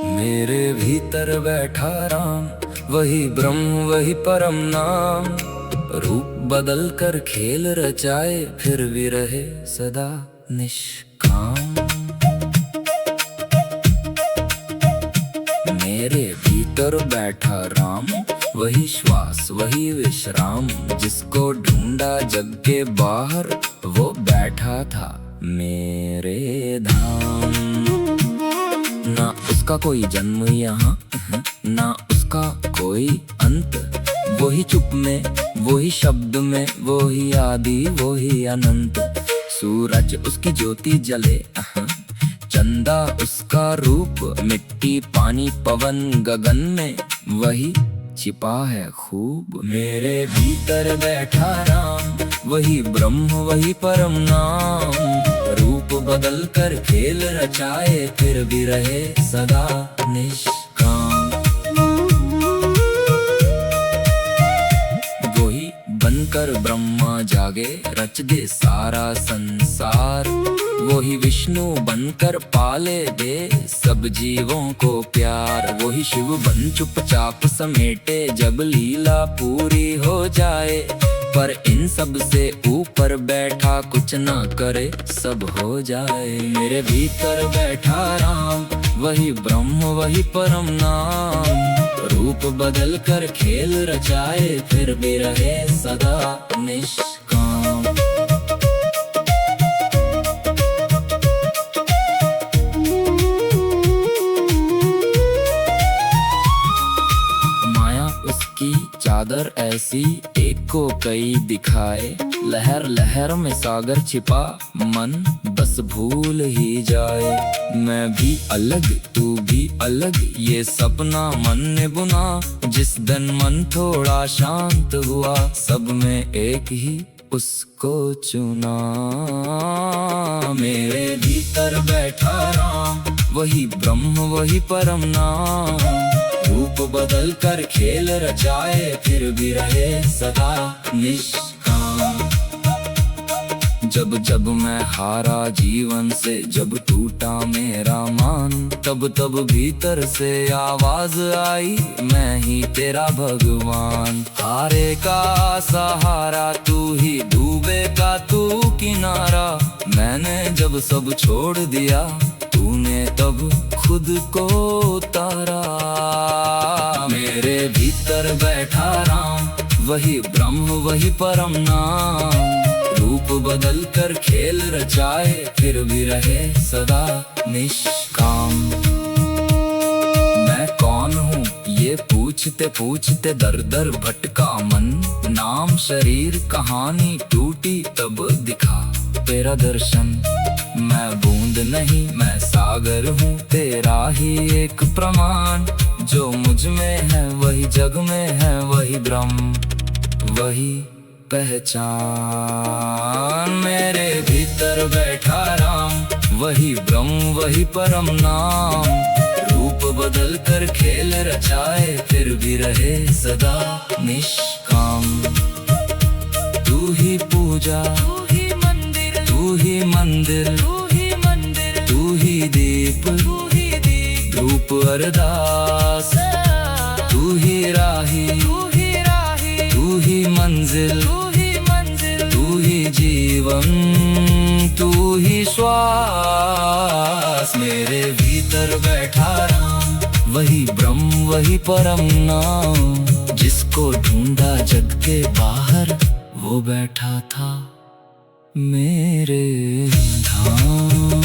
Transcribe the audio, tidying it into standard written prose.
मेरे भीतर बैठा राम, वही ब्रह्म वही परम नाम। रूप बदल कर खेल रचाए, फिर भी रहे सदा निष्काम। मेरे भीतर बैठा राम, वही श्वास वही विश्राम। जिसको ढूंढा जग के बाहर, वो बैठा था मेरे धाम। ना उसका कोई जन्म यहाँ, ना उसका कोई अंत। वही चुप में, वही शब्द में, वही आदि वही अनंत। सूरज उसकी ज्योति जले, चंदा उसका रूप। मिट्टी पानी पवन गगन में, वही छिपा है खूब। मेरे भीतर बैठा राम, वही ब्रह्म वही परम नाम। रूप बदल कर खेल रचाए, फिर भी रहे सदा निष्काम। वही बनकर ब्रह्मा जागे, रच दे सारा संसार। वही विष्णु बनकर पाले दे सब जीवों को प्यार। वही शिव बन चुपचाप समेटे, जब लीला पूरी हो जाए। पर इन सब से ऊपर बैठा, कुछ ना करे सब हो जाए। मेरे भीतर बैठा राम, वही ब्रह्म वही परम नाम। रूप बदल कर खेल रचाए, फिर भी रहे सदा निष्काम। माया उसकी चादर ऐसी, एक को कई दिखाए। लहर लहर में सागर छिपा, मन बस भूल ही जाए। मैं भी अलग तू भी अलग, ये सपना मन ने बुना। जिस दिन मन थोड़ा शांत हुआ, सब में एक ही उसको चुना। मेरे भीतर बैठा राम, वही ब्रह्म वही परम नाम। रूप बदल कर खेल रचाए, फिर भी रहे सदा निष्काम। जब जब मैं हारा जीवन से, जब टूटा मेरा मान। तब तब भीतर से आवाज आई, मैं ही तेरा भगवान। हारे का सहारा तू ही, डूबे का तू किनारा। मैंने जब सब छोड़ दिया, तूने तब खुद को उतारा। मेरे भीतर बैठा राम, वही ब्रह्म वही परम नाम। रूप बदल कर खेल रचाए, फिर भी रहे सदा निष्काम। मैं कौन हूँ ये पूछते पूछते, दर दर भटका मन। नाम शरीर कहानी टूटी, तब दिखा तेरा दर्शन। मैं बूंद नहीं मैं सागर हूँ, तेरा ही एक प्रमाण। जो मुझ में है वही जग में है, वही ब्रह्म वही पहचान। मेरे भीतर बैठा राम, वही ब्रह्म वही परम नाम। रूप बदल कर खेल रचाए, फिर भी रहे सदा निष्काम। तू ही पूजा तू ही मंदिर, तू ही मंदिर, तू ही मंदिर। तू ही दीप तू ही दीप, धूप अरदास। तू ही राही तू ही राही, तू ही मंजिल तू ही मंजिल। तू ही जीवन तू ही श्वास। मेरे भीतर बैठा राम, वही ब्रह्म वही परम नाम। जिसको ढूंढा जग के बाहर, वो बैठा था मेरे धाम।